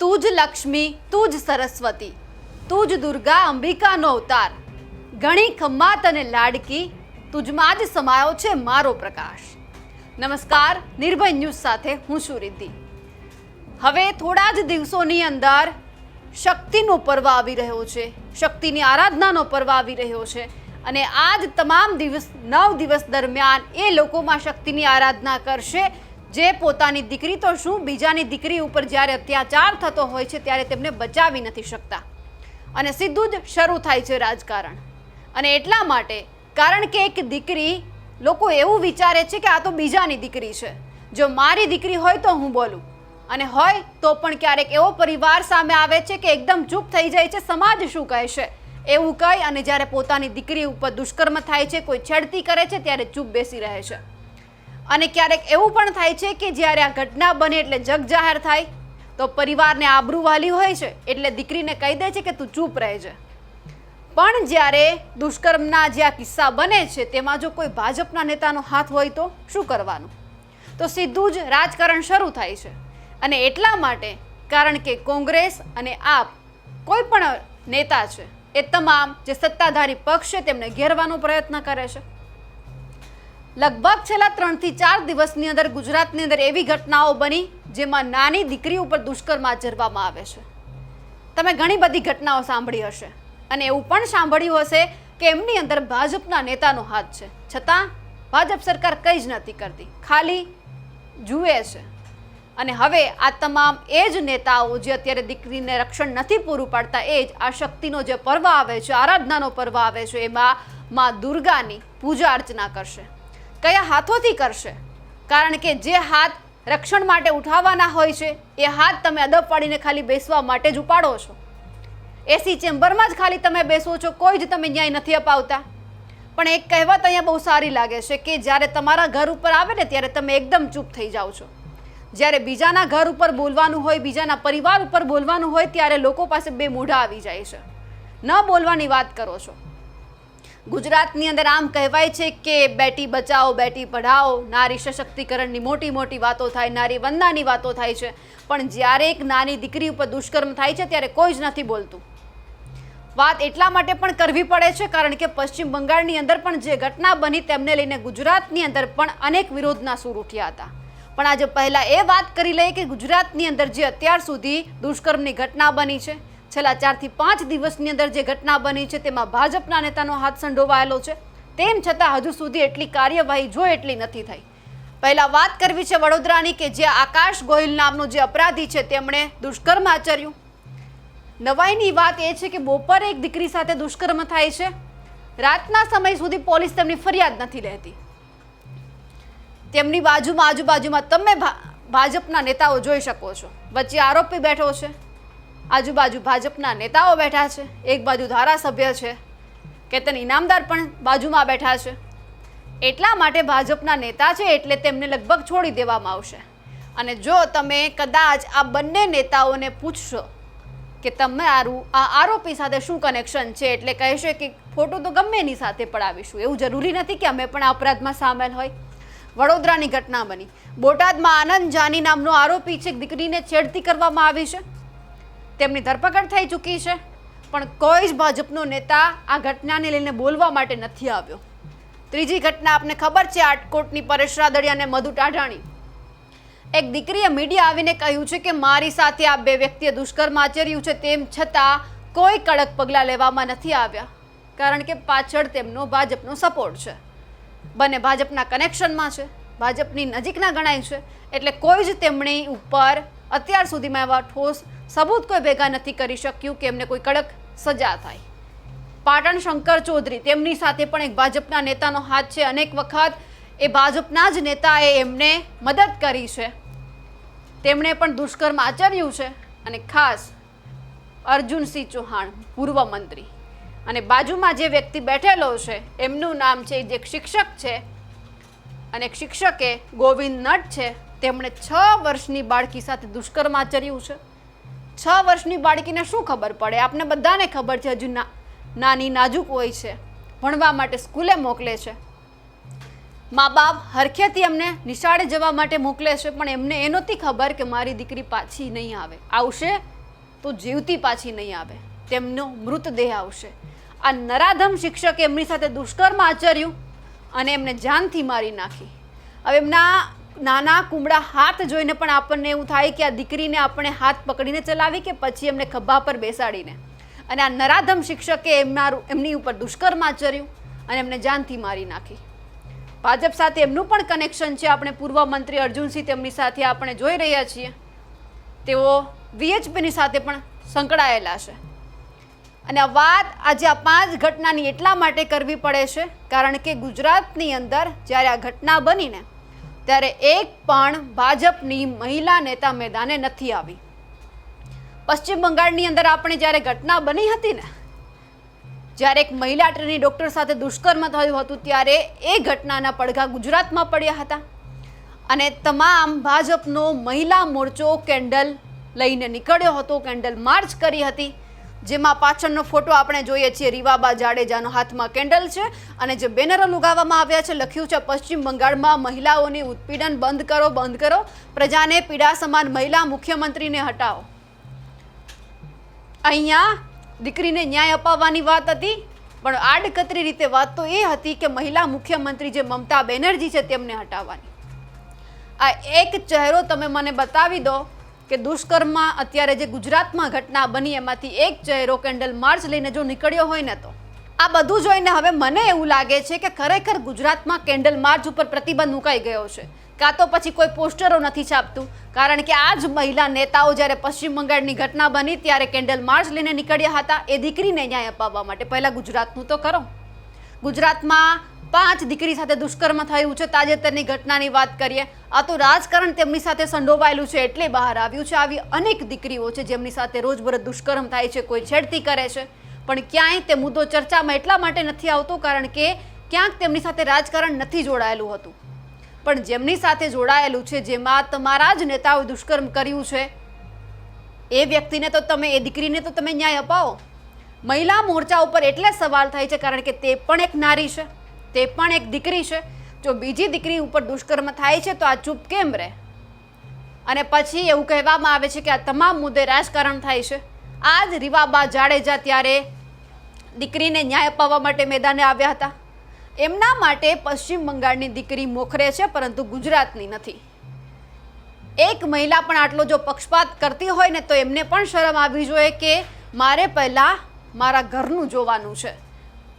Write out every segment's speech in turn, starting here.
તું જ લક્ષ્મી, તું જ સરસ્વતી, તું જ દુર્ગા અંબિકાનો અવતાર, ઘણી ખમ્માત અને લાડકી, તુજમાં જ સમાયો છે મારો પ્રકાશ. નમસ્કાર, નિર્ભય ન્યૂઝ સાથે હું છું રિદ્ધિ. હવે થોડા જ દિવસોની અંદર શક્તિનો પર્વ આવી રહ્યો છે, શક્તિની આરાધનાનો પર્વ આવી રહ્યો છે અને આજ તમામ દિવસ 9 દિવસ દરમિયાન એ લોકોમાં શક્તિની આરાધના કરશે જે પોતાની દીકરી તો શું બીજાની દીકરી ઉપર જ્યારે અત્યાચાર થતો હોય છે ત્યારે તેમને બચાવી નથી શકતા અને સીધું જ શરૂ થાય છે રાજકારણ. અને એટલા માટે કારણ કે એક દીકરી લોકો એવું વિચારે છે કે આ તો બીજાની દીકરી છે, જો મારી દીકરી હોય તો હું બોલું, અને હોય તો પણ ક્યારેક એવો પરિવાર સામે આવે છે કે એકદમ ચૂપ થઈ જાય છે, સમાજ શું કહેશે એવું કહી અને જ્યારે પોતાની દીકરી ઉપર દુષ્કર્મ થાય છે, કોઈ છેડતી કરે છે ત્યારે ચૂપ બેસી રહે છે. અને ક્યારેક એવું પણ થાય છે કે જ્યારે આ ઘટના બને એટલે જગ જાહેર થાય તો પરિવારને આબરૂ વાલી હોય છે એટલે દીકરીને કહી દે છે કે તું ચૂપ રહેજે. પણ જ્યારે દુષ્કર્મના જે આ કિસ્સા બને છે તેમાં જો કોઈ ભાજપના નેતાનો હાથ હોય તો શું કરવાનું? તો સીધું જ રાજકારણ શરૂ થાય છે. અને એટલા માટે કારણ કે કોંગ્રેસ અને આપ કોઈ પણ નેતા છે એ તમામ જે સત્તાધારી પક્ષ છે તેમને ઘેરવાનો પ્રયત્ન કરે છે. લગભગ છેલ્લા 3 થી 4 દિવસની અંદર ગુજરાતની અંદર એવી ઘટનાઓ બની જેમાં નાની દીકરી ઉપર દુષ્કર્મ આચરવામાં આવે છે. તમે ઘણી બધી ઘટનાઓ સાંભળી હશે અને એવું પણ સાંભળ્યું હશે કે એમની અંદર ભાજપના નેતાનો હાથ છે, છતાં ભાજપ સરકાર કંઈ જ નથી કરતી, ખાલી જુએ છે. અને હવે આ તમામ એ જ નેતાઓ જે અત્યારે દીકરીને રક્ષણ નથી પૂરું પાડતા એ જ આ શક્તિનો જે પર્વ આવે છે, આરાધનાનો પર્વ આવે છે, એમાં માં દુર્ગાની પૂજા અર્ચના કરશે. કયા હાથોથી કરશે? કારણ કે જે હાથ રક્ષણ માટે ઉઠાવવાના હોય છે એ હાથ તમે અદબ પાડીને ખાલી બેસવા માટે જ ઉપાડો છો. એસી ચેમ્બરમાં જ ખાલી તમે બેસો છો, કોઈ જ તમે ન્યાય નથી અપાવતા. પણ એક કહેવત અહીંયા બહુ સારી લાગે છે કે જ્યારે તમારા ઘર ઉપર આવે ને ત્યારે તમે એકદમ ચૂપ થઈ જાઓ છો, જ્યારે બીજાના ઘર ઉપર બોલવાનું હોય, બીજાના પરિવાર ઉપર બોલવાનું હોય ત્યારે લોકો પાસે બે મોઢા આવી જાય છે, ન બોલવાની વાત કરો છો. ગુજરાતની અંદર આમ કહેવાય છે કે બેટી બચાવો બેટી પઢાઓ, નારી સશક્તિકરણની મોટી મોટી વાતો થાય, નારી વંદનાની વાતો થાય છે, પણ જ્યારે એક નાની દીકરી ઉપર દુષ્કર્મ થાય છે ત્યારે કોઈ જ નથી બોલતું. વાત એટલા માટે પણ કરવી પડે છે કારણ કે પશ્ચિમ બંગાળની અંદર પણ જે ઘટના બની તેમને લઈને ગુજરાતની અંદર પણ અનેક વિરોધના સૂર ઉઠ્યા હતા. પણ આજે પહેલાં એ વાત કરી લઈએ કે ગુજરાતની અંદર જે અત્યાર સુધી દુષ્કર્મની ઘટના બની છે, છેલ્લા 4 થી 5 દિવસની અંદર જે ઘટના બની છે તેમાં ભાજપના નેતાનો હાથ સંડોવાયેલો છે, તેમ છતાં હજુ સુધી એટલી કાર્યવાહી જો એટલી નથી થઈ. પહેલાં વાત કરવી છે વડોદરાની કે જે આકાશ ગોહિલ નામનો જે અપરાધી છે તેમણે દુષ્કર્મ આચર્યું. નવાઈની વાત એ છે કે બપોરે એક દીકરી સાથે દુષ્કર્મ થાય છે, રાતના સમય સુધી પોલીસ તેમની ફરિયાદ નથી લેતી. તેમની બાજુમાં આજુબાજુમાં તમે ભાજપના નેતાઓ જોઈ શકો છો, વચ્ચે આરોપી બેઠો છે, આજુબાજુ ભાજપના નેતાઓ બેઠા છે, એક બાજુ ધારાસભ્ય છે, કેતન ઇનામદાર પણ બાજુમાં બેઠા છે. એટલા માટે ભાજપના નેતા છે એટલે તેમને લગભગ છોડી દેવામાં આવશે. અને જો તમે કદાચ આ બંને નેતાઓને પૂછશો કે તમારું આ આરોપી સાથે શું કનેક્શન છે એટલે કહેશે કે ફોટો તો ગમે એની સાથે પડાવીશું, એવું જરૂરી નથી કે અમે પણ આ અપરાધમાં સામેલ હોય. વડોદરાની ઘટના બની, બોટાદમાં આનંદ જાની નામનો આરોપી છે, દીકરીને છેડતી કરવામાં આવી છે, તેમની ધરપકડ થઈ ચૂકી છે, પણ કોઈ જ ભાજપનો નેતા આ ઘટનાને લઈને બોલવા માટે નથી આવ્યો. ત્રીજી ઘટના આપને ખબર છે, આટકોટની પરેશ રાદડિયા અને મધુ ટાઢાણી. એક દીકરીએ મીડિયા આવીને કહ્યું છે કે મારી સાથે આ બે વ્યક્તિએ દુષ્કર્મ આચર્યું છે, તેમ છતાં કોઈ કડક પગલાં લેવામાં નથી આવ્યા કારણ કે પાછળ તેમનો ભાજપનો સપોર્ટ છે, બંને ભાજપના કનેક્શનમાં છે, ભાજપની નજીકના ગણાય છે, એટલે કોઈ જ તેમની ઉપર અત્યાર સુધીમાં એવા ઠોસ સબૂત કોઈ ભેગા નથી કરી શક્યું કે એમને કોઈ કડક સજા થાય. પાટણ શંકર ચૌધરી, તેમની સાથે પણ એક ભાજપના નેતાનો હાથ છે, અનેક વખત એ ભાજપના જ નેતાએ એમને મદદ કરી છે, તેમણે પણ દુષ્કર્મ આચર્યું છે. અને ખાસ અર્જુનસિંહ ચૌહાણ, પૂર્વ મંત્રી, અને બાજુમાં જે વ્યક્તિ બેઠેલો છે એમનું નામ છે, જે શિક્ષક છે અને શિક્ષકે ગોવિંદ નટ છે, તેમણે 6 વર્ષની બાળકી સાથે દુષ્કર્મ આચર્યું છે. 6 વર્ષની બાળકીને શું ખબર પડે? આપને બધાને ખબર છે, હજુ નાની નાજુક હોય છે, ભણવા માટે સ્કૂલે મોકલે છે, મા બાપ હરખેથી એમને નિશાળે જવા માટે મોકલે છે, પણ એમને એ નહોતી ખબર કે મારી દીકરી પાછી નહીં આવે, આવશે તો જીવતી પાછી નહીં આવે, તેમનો મૃતદેહ આવશે. આ નરાધમ શિક્ષકે એમની સાથે દુષ્કર્મ આચર્યું અને એમને જાનથી મારી નાખી. હવે એમના નાના કુમળા હાથ જોઈને પણ આપણને એવું થાય કે આ દીકરીને આપણે હાથ પકડીને ચલાવી કે પછી એમને ખભા પર બેસાડીને. અને આ નરાધમ શિક્ષકે એમની ઉપર દુષ્કર્મ આચર્યું અને એમને જાનથી મારી નાખી. ભાજપ સાથે એમનું પણ કનેક્શન છે. આપણે પૂર્વ મંત્રી અર્જુનસિંહ તેમની સાથે આપણે જોઈ રહ્યા છીએ, તેઓ VHPની સાથે પણ સંકળાયેલા છે. અને આ વાત આજે આ 5 ઘટનાની એટલા માટે કરવી પડે છે કારણ કે ગુજરાતની અંદર જ્યારે આ ઘટના બનીને ત્યારે એક પણ ભાજપની મહિલા નેતા મેદાને નથી આવી. પશ્ચિમ બંગાળની અંદર આપણે જ્યારે ઘટના બની હતી ને, જ્યારે એક મહિલા ટ્રેની ડૉક્ટર સાથે દુષ્કર્મ થયું હતું, ત્યારે એ ઘટનાના પડઘા ગુજરાતમાં પડ્યા હતા. અને તમામ ભાજપનો મહિલા મોરચો કેન્ડલ લઈને નીકળ્યો હતો, કેન્ડલ માર્ચ કરી હતી, જેમાં પાછળનો ફોટો આપણે જોઈએ છીએ. રીવાબા જાડેજાનો હાથમાં કેન્ડલ છે અને જે બેનરો લગાવવામાં આવ્યા છે, લખ્યું છે પશ્ચિમ બંગાળમાં મહિલાઓની ઉત્પીડન બંધ કરો, બંધ કરો, પ્રજાને પીડા સમાન મહિલા મુખ્યમંત્રીને હટાવો. અહીંયા દીકરીને ન્યાય અપાવવાની વાત હતી, પણ આડકતરી રીતે વાત તો એ હતી કે મહિલા મુખ્યમંત્રી જે મમતા બેનર્જી છે તેમને હટાવવાની. આ એક ચહેરો તમે મને બતાવી દો કે દુષ્કર્મમાં અત્યારે જે ગુજરાતમાં ઘટના બની એમાંથી એક ચહેરો કેન્ડલ માર્ચ લઈને જો નીકળ્યો હોય ને, તો આ બધું જોઈને હવે મને એવું લાગે છે કે ખરેખર ગુજરાતમાં કેન્ડલ માર્ચ ઉપર પ્રતિબંધ મુકાઈ ગયો છે, કાં તો પછી કોઈ પોસ્ટરો નથી છાપતું. કારણ કે આ જ મહિલા નેતાઓ જ્યારે પશ્ચિમ બંગાળની ઘટના બની ત્યારે કેન્ડલ માર્ચ લઈને નીકળ્યા હતા એ દીકરીને ન્યાય અપાવવા માટે. પહેલાં ગુજરાતનું તો કરો. ગુજરાતમાં 5 દીકરી સાથે દુષ્કર્મ થયું છે. તાજેતરની ઘટનાની વાત કરીએ, આ તો રાજકારણ તેમની સાથે સંડોવાયેલું છે એટલે બહાર આવ્યું છે. આવી અનેક દીકરીઓ છે જેમની સાથે રોજબરોજ દુષ્કર્મ થાય છે, કોઈ છેડતી કરે છે, પણ ક્યાંય તે મુદ્દો ચર્ચામાં એટલા માટે નથી આવતો કારણ કે ક્યાંક તેમની સાથે રાજકારણ નથી જોડાયેલું હતું. પણ જેમની સાથે જોડાયેલું છે, જેમાં તમારા જ નેતાઓએ દુષ્કર્મ કર્યું છે, એ વ્યક્તિને તો તમે, એ દીકરીને તો તમે ન્યાય અપાવો. મહિલા મોરચા ઉપર એટલે સવાલ થાય છે કારણ કે તે પણ એક નારી છે, તે પણ એક દીકરી છે. જો બીજી દીકરી ઉપર દુષ્કર્મ થાય છે તો આ ચૂપ કેમ રહે? અને પછી એવું કહેવામાં આવે છે કે આ તમામ મુદ્દે રાજકારણ થાય છે. આ જ રીવાબા જાડેજા ત્યારે દીકરીને ન્યાય અપાવવા માટે મેદાને આવ્યા હતા. એમના માટે પશ્ચિમ બંગાળની દીકરી મોખરે છે, પરંતુ ગુજરાતની નથી. એક મહિલા પણ આટલો જો પક્ષપાત કરતી હોય ને, તો એમને પણ શરમ આવવી જોઈએ કે મારે પહેલાં મારા ઘરનું જોવાનું છે.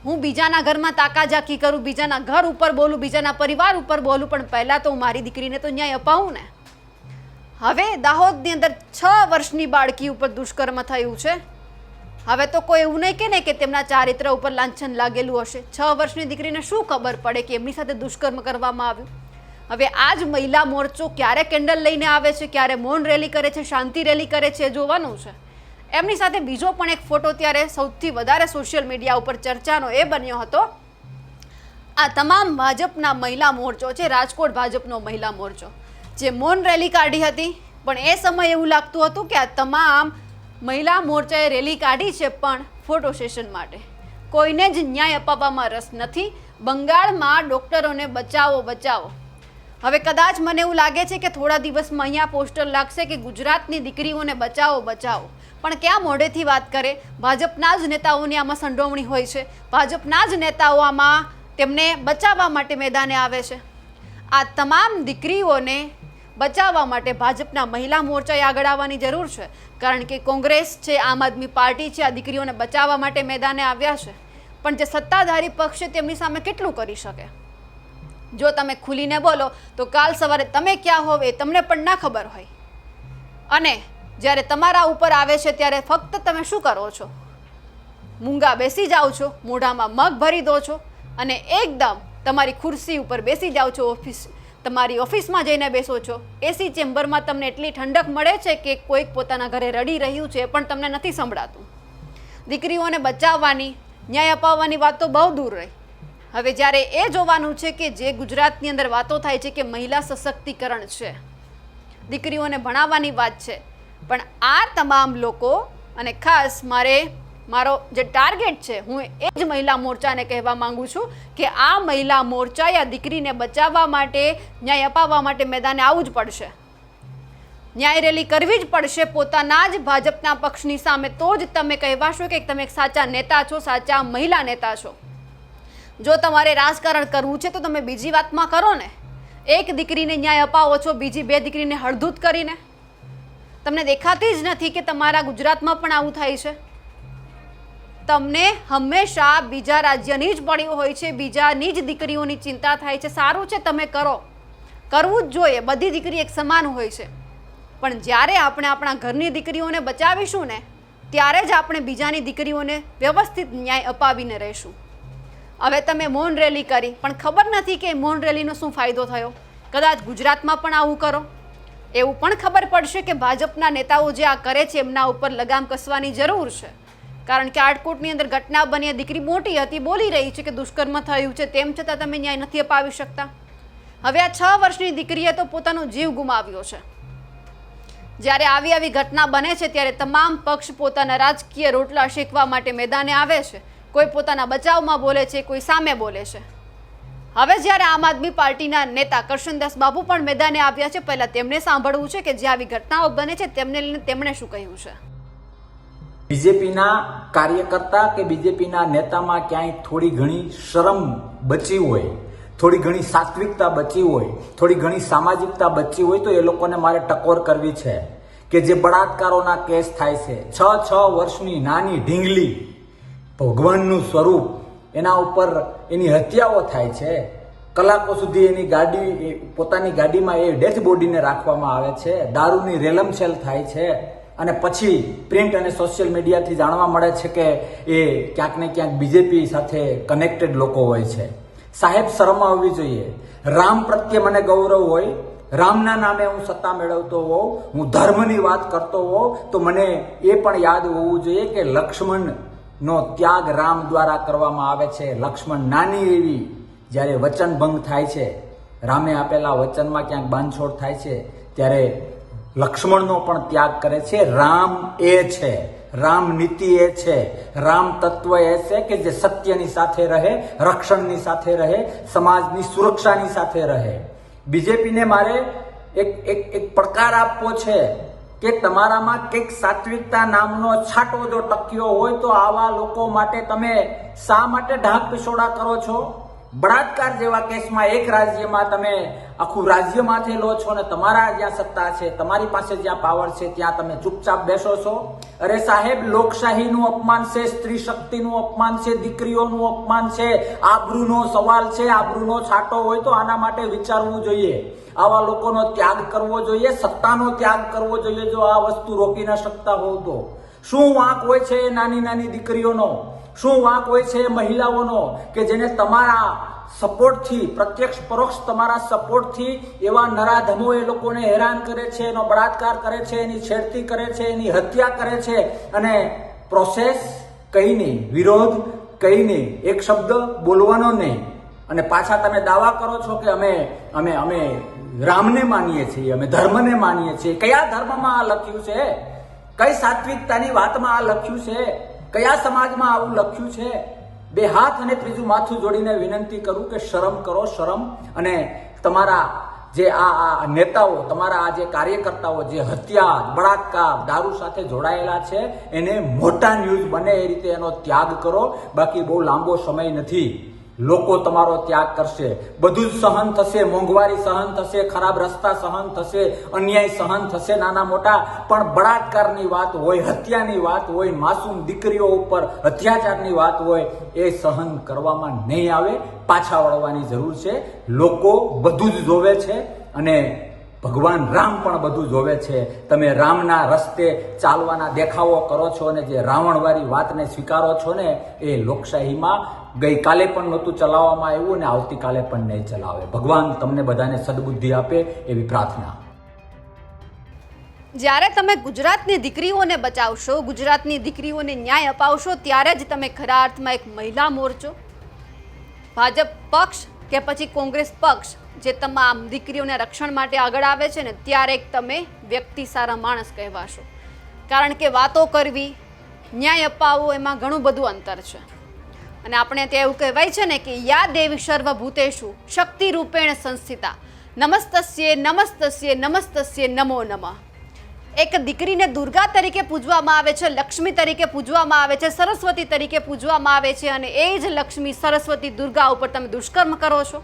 હું બીજાના ઘરમાં તાકાઝાકી કરું, બીજાના ઘર ઉપર બોલું, બીજાના પરિવાર ઉપર બોલું, પણ પહેલાં તો હું મારી દીકરીને તો ન્યાય અપાવું ને. હવે દાહોદની અંદર 6 વર્ષની બાળકી ઉપર દુષ્કર્મ થયું છે. હવે તો કોઈ એવું નહીં કે ને કે તેમના ચારિત્ર ઉપર લાંછન લાગેલું હશે. 6 વર્ષની દીકરીને શું ખબર પડે કે એમની સાથે દુષ્કર્મ કરવામાં આવ્યું? હવે આ જ મહિલા મોરચો ક્યારે કેન્ડલ લઈને આવે છે, ક્યારે મૌન રેલી કરે છે, શાંતિ રેલી કરે છે, એ જોવાનું છે. એમની સાથે બીજો પણ એક ફોટો ત્યારે સૌથી વધારે સોશિયલ મીડિયા ઉપર ચર્ચાનો એ બન્યો હતો. આ તમામ ભાજપના મહિલા મોરચો છે, રાજકોટ ભાજપનો મહિલા મોરચો જે મૌન રેલી કાઢી હતી, પણ એ સમયે એવું લાગતું હતું કે આ તમામ મહિલા મોરચાએ રેલી કાઢી છે પણ ફોટો સેશન માટે. કોઈને જ ન્યાય અપાવવામાં રસ નથી. બંગાળમાં ડૉક્ટરોને બચાવો, બચાવો. હવે કદાચ મને એવું લાગે છે કે થોડા દિવસમાં અહીંયા પોસ્ટર લાગશે કે ગુજરાતની દીકરીઓને બચાવો, બચાવો. પણ ક્યાં મોઢેથી વાત કરે? ભાજપના જ નેતાઓની આમાં સંડોવણી હોય છે. ભાજપના જ નેતાઓ આમાં તેમને બચાવવા માટે મેદાને આવે છે. આ તમામ દીકરીઓને બચાવવા માટે ભાજપના મહિલા મોરચાએ આગળ આવવાની જરૂર છે. કારણ કે કોંગ્રેસ છે, આમ આદમી પાર્ટી છે, આ દીકરીઓને બચાવવા માટે મેદાને આવ્યા છે. પણ જે સત્તાધારી પક્ષ છે તેમની સામે કેટલું કરી શકે? જો તમે ખુલીને બોલો તો કાલ સવારે તમે ક્યાં હોવ એ તમને પણ ના ખબર હોય. અને જ્યારે તમારા ઉપર આવે છે ત્યારે ફક્ત તમે શું કરો છો? મૂંગા બેસી જાઓ છો, મોઢામાં મગ ભરી દો છો અને એકદમ તમારી ખુરશી ઉપર બેસી જાઓ છો. તમારી ઓફિસમાં જઈને બેસો છો. એસી ચેમ્બરમાં તમને એટલી ઠંડક મળે છે કે કોઈક પોતાના ઘરે રડી રહ્યું છે પણ તમને નથી સંભળાતું. દીકરીઓને બચાવવાની, ન્યાય અપાવવાની વાત તો બહુ દૂર રહી. હવે જ્યારે એ જોવાનું છે કે જે ગુજરાતની અંદર વાતો થાય છે કે મહિલા સશક્તિકરણ છે, દીકરીઓને ભણાવવાની વાત છે, પણ આ તમામ લોકો, અને ખાસ મારો જે ટાર્ગેટ છે, હું એ જ મહિલા મોરચાને કહેવા માંગુ છું કે આ મહિલા મોરચાએ આ દીકરીને બચાવવા માટે, ન્યાય અપાવવા માટે મેદાને આવવું જ પડશે. ન્યાય રેલી કરવી જ પડશે પોતાના જ ભાજપના પક્ષની સામે, તો જ તમે કહેવાશો કે તમે એક સાચા નેતા છો, સાચા મહિલા નેતા છો. જો તમારે રાજકારણ કરવું છે તો તમે બીજી વાતમાં કરો ને. એક દીકરીને ન્યાય અપાવો છો, બીજી 2 દીકરીને હળધૂત કરીને. તમને દેખાતી જ નથી કે તમારા ગુજરાતમાં પણ આવું થાય છે. તમને હંમેશા બીજા રાજ્યની જ પડી હોય છે, બીજાની જ દીકરીઓની ચિંતા થાય છે. સારું છે, તમે કરો, કરવું જ જોઈએ. બધી દીકરી એક સમાન હોય છે, પણ જ્યારે આપણે આપણા ઘરની દીકરીઓને બચાવીશું ને, ત્યારે જ આપણે બીજાની દીકરીઓને વ્યવસ્થિત ન્યાય અપાવીને રહીશું. હવે તમે મૌન રેલી કરી, પણ ખબર નથી કે મૌન રેલીનો શું ફાયદો થયો. કદાચ ગુજરાતમાં પણ આવું કરો, એવું પણ ખબર પડશે કે ભાજપના નેતાઓ જે આ કરે છે એમના ઉપર લગામ કસવાની જરૂર છે. કારણ કે આટકોટની અંદર ઘટના બની, દીકરી મોટી હતી, બોલી રહી છે કે દુષ્કર્મ થયું છે, તેમ છતાં તમે ન્યાય નથી અપાવી શકતા. હવે આ 6 વર્ષની દીકરીએ તો પોતાનો જીવ ગુમાવ્યો છે. જ્યારે આવી ઘટના બને છે ત્યારે તમામ પક્ષ પોતાના રાજકીય રોટલા શેકવા માટે મેદાને આવે છે. કોઈ પોતાના બચાવમાં બોલે છે, કોઈ સામે બોલે છે. હવે જ્યારે આમ આદમી પાર્ટીના નેતા કરશનદાસ બાબુ પણ મેદાને આવ્યા છે, પહેલા તેમને સાંભળવું છે કે જે આવી ઘટનાઓ બને છે તેમને લઈને તેમણે શું કહ્યું છે. બીજેપીના કાર્યકર્તા કે બીજેપીના નેતામાં ક્યાંય થોડી ઘણી શરમ બચી હોય, થોડી ઘણી સાત્વિકતા બચી હોય, થોડી ઘણી સામાજિકતા બચી હોય, તો એ લોકોને મારે ટકોર કરવી છે કે જે બળાત્કારોના કેસ થાય છે, 6 વર્ષની નાની ઢીંગલી, ભગવાનનું સ્વરૂપ, એના ઉપર એની હત્યાઓ થાય છે. કલાકો સુધી એની ગાડી, પોતાની ગાડીમાં એ ડેથ બોડીને રાખવામાં આવે છે. દારૂની રેલમછેલ થાય છે. અને પછી પ્રિન્ટ અને સોશિયલ મીડિયાથી જાણવા મળે છે કે એ ક્યાંક ને ક્યાંક બીજેપી સાથે કનેક્ટેડ લોકો હોય છે. સાહેબ, શરમ આવવી જોઈએ. રામ પ્રત્યે મને ગૌરવ હોય, રામના નામે હું સત્તા મેળવતો હોઉં, હું ધર્મની વાત કરતો હોઉં, તો મને એ પણ યાદ હોવું જોઈએ કે લક્ષ્મણનો ત્યાગ રામ દ્વારા કરવામાં આવે છે. લક્ષ્મણ નાની એવી જ્યારે વચન ભંગ થાય છે, રામે આપેલા વચનમાં ક્યાંક બાંધછોડ થાય છે, ત્યારે લક્ષ્મણનો પણ ત્યાગ કરે છે. રામ એ છે, રામ નીતિ એ છે, રામ તત્વ એ છે કે જે સત્યની સાથે રહે, રક્ષણની સાથે રહે, સમાજની સુરક્ષાની સાથે રહે. બીજેપીને મારે એક પડકાર આપવો છે કે તમારામાં કંઈક સાત્વિકતા નામનો છાંટો જો ટક્યો હોય તો આવા લોકો માટે તમે શા માટે ઢાંક પિસોડા કરો છો? બળાત્કાર જેવા કેસમાં એક રાજ્યમાં તમે આખું રાજ્ય માથે લો છો ને તમારા જ્યાં સત્તા છે, તમારી પાસે જ્યાં પાવર છે, ત્યાં તમે ચૂપચાપ બેસો છો. અરે સાહેબ, લોકશાહીનું અપમાન છે, સ્ત્રી શક્તિનું અપમાન છે, દીકરીઓનું અપમાન છે, આબરૂનો સવાલ છે. આબરૂનો છાંટો હોય તો આના માટે વિચારવું જોઈએ. આવા લોકોનો ત્યાગ કરવો જોઈએ, સત્તાનો ત્યાગ કરવો જોઈએ. જો આ વસ્તુ રોકી ન શકતા હોવ તો શું વાંક હોય છે નાની નાની દીકરીઓનો? શું વાંક હોય છે મહિલાઓનો કે જેને તમારા સપોર્ટથી, પ્રત્યક્ષ પરોક્ષ તમારા સપોર્ટથી એવા નરાધમો એ લોકોને હેરાન કરે છે, એનો બળાત્કાર કરે છે, એની છેડતી કરે છે, એની હત્યા કરે છે, અને પ્રોસેસ કઈ નહીં, વિરોધ કઈ નહીં, એક શબ્દ બોલવાનો નહીં, અને પાછા તમે દાવા કરો છો કે અમે રામને માનીએ છીએ, અમે ધર્મને માનીએ છીએ. કયા ધર્મમાં આ લખ્યું છે? કઈ સાત્વિકતાની વાતમાં આ લખ્યું છે? કયા સમાજમાં આવું લખ્યું છે? 2 હાથ અને ત્રીજું માથું જોડીને વિનંતી કરું કે શરમ કરો, શરમ. અને તમારા જે આ નેતાઓ, તમારા આ જે કાર્યકર્તાઓ જે હત્યા, બળાત્કાર, દારૂ સાથે જોડાયેલા છે, એને મોટા ન્યૂઝ બને એ રીતે એનો ત્યાગ કરો. બાકી બહુ લાંબો સમય નથી, લોકો તમારો ત્યાગ કરશે. બધું જ સહન થશે, મોંઘવારી સહન થશે, ખરાબ રસ્તા સહન થશે, અન્યાય સહન થશે, નાના મોટા, પણ બળાત્કારની વાત હોય, હત્યાની વાત હોય, માસૂમ દીકરીઓ ઉપર અત્યાચારની વાત હોય, એ સહન કરવામાં નહીં આવે. પાછા વળવાની જરૂર છે. લોકો બધું જ જોવે છે અને ભગવાન રામ પણ બધું જોવે છે. તમે રામના રસ્તે ચાલવાના દેખાવો કરો છો અને જે રાવણવાળી વાતને સ્વીકારો છો ને, એ લોકશાહીમાં ગઈકાલે પણ નહોતું ચલાવવામાં આવ્યું અને આવતીકાલે પણ નહીં ચલાવે. ભગવાન તમને બધાને સદબુદ્ધિ આપે એવી પ્રાર્થના. જ્યારે તમે ગુજરાતની દીકરીઓને બચાવશો, ગુજરાતની દીકરીઓને ન્યાય અપાવશો, ત્યારે જ તમે ખરા અર્થમાં એક મહિલા મોરચો, ભાજપ પક્ષ કે પછી કોંગ્રેસ પક્ષ જે તમામ દીકરીઓના રક્ષણ માટે આગળ આવે છે ને, ત્યારે તમે વ્યક્તિ સારા માણસ કહેવાશો. કારણ કે વાતો કરવી, ન્યાય અપાવવો, એમાં ઘણું બધું અંતર છે. અને આપણે ત્યાં એવું કહેવાય છે ને કે યા દેવી સર્વભૂતેષુ શક્તિ રૂપેણ સંસ્થિતા, નમસ્તસ્યે નમસ્તસ્યે નમસ્તસ્યે નમો નમઃ. એક દીકરીને દુર્ગા તરીકે પૂજવામાં આવે છે, લક્ષ્મી તરીકે પૂજવામાં આવે છે, સરસ્વતી તરીકે પૂજવામાં આવે છે, અને એ જ લક્ષ્મી સરસ્વતી દુર્ગા ઉપર તમે દુષ્કર્મ કરો છો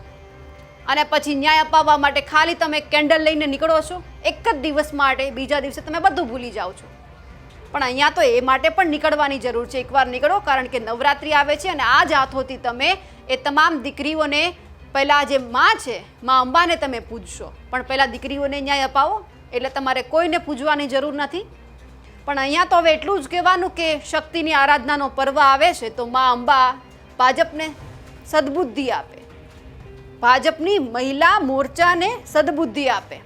અને પછી ન્યાય અપાવવા માટે ખાલી તમે કેન્ડલ લઈને નીકળો છો એક જ દિવસ માટે, બીજા દિવસે તમે બધું ભૂલી જાઓ છો. પણ અહીંયા તો એ માટે પણ નીકળવાની જરૂર છે. એકવાર નીકળો, કારણ કે નવરાત્રિ આવે છે અને આ જ હાથોથી તમે એ તમામ દીકરીઓને પહેલાં જે માં છે, માં અંબાને તમે પૂજશો, પણ પહેલાં દીકરીઓને ન્યાય અપાવો, એટલે તમારે કોઈને પૂજવાની જરૂર નથી. પણ અહીંયા તો હવે એટલું જ કહેવાનું કે શક્તિની આરાધનાનો પર્વ આવે છે તો માં અંબા ભાજપને સદબુદ્ધિ આપે, ભાજપની મહિલા મોરચાને સદબુદ્ધિ આપે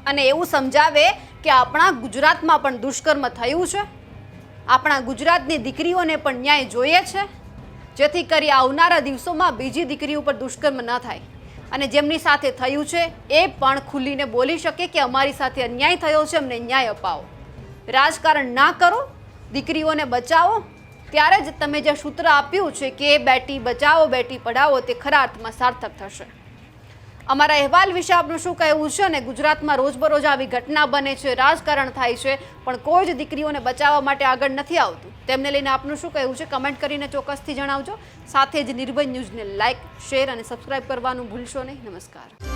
અને એવું સમજાવે કે આપણા ગુજરાતમાં પણ દુષ્કર્મ થયું છે, આપણા ગુજરાતની દીકરીઓને પણ ન્યાય જોઈએ છે, જેથી કરી આવનારા દિવસોમાં બીજી દીકરી ઉપર દુષ્કર્મ ન થાય અને જેમની સાથે થયું છે એ પણ ખુલીને બોલી શકે કે અમારી સાથે અન્યાય થયો છે, અમને ન્યાય અપાવો. રાજકારણ ના કરો, દીકરીઓને બચાવો. ત્યારે જ તમે જે સૂત્ર આપ્યું છે કે બેટી બચાવો બેટી પઢાવો તે ખરા અર્થમાં સાર્થક થશે. અમારા અહેવાલ વિશે આપનું શું કહેવું છે? અને ગુજરાતમાં રોજબરોજ આવી ઘટના બને છે, રાજકારણ થાય છે, પણ કોઈ જ દીકરીઓને બચાવવા માટે આગળ નથી આવતું. તેમને લઈને આપનું શું કહેવું છે? કમેન્ટ કરીને ચોક્કસથી જણાવજો. સાથે જ નિર્ભય ન્યૂઝને લાઇક, શેર અને સબસ્ક્રાઇબ કરવાનું ભૂલશો નહીં. નમસ્કાર.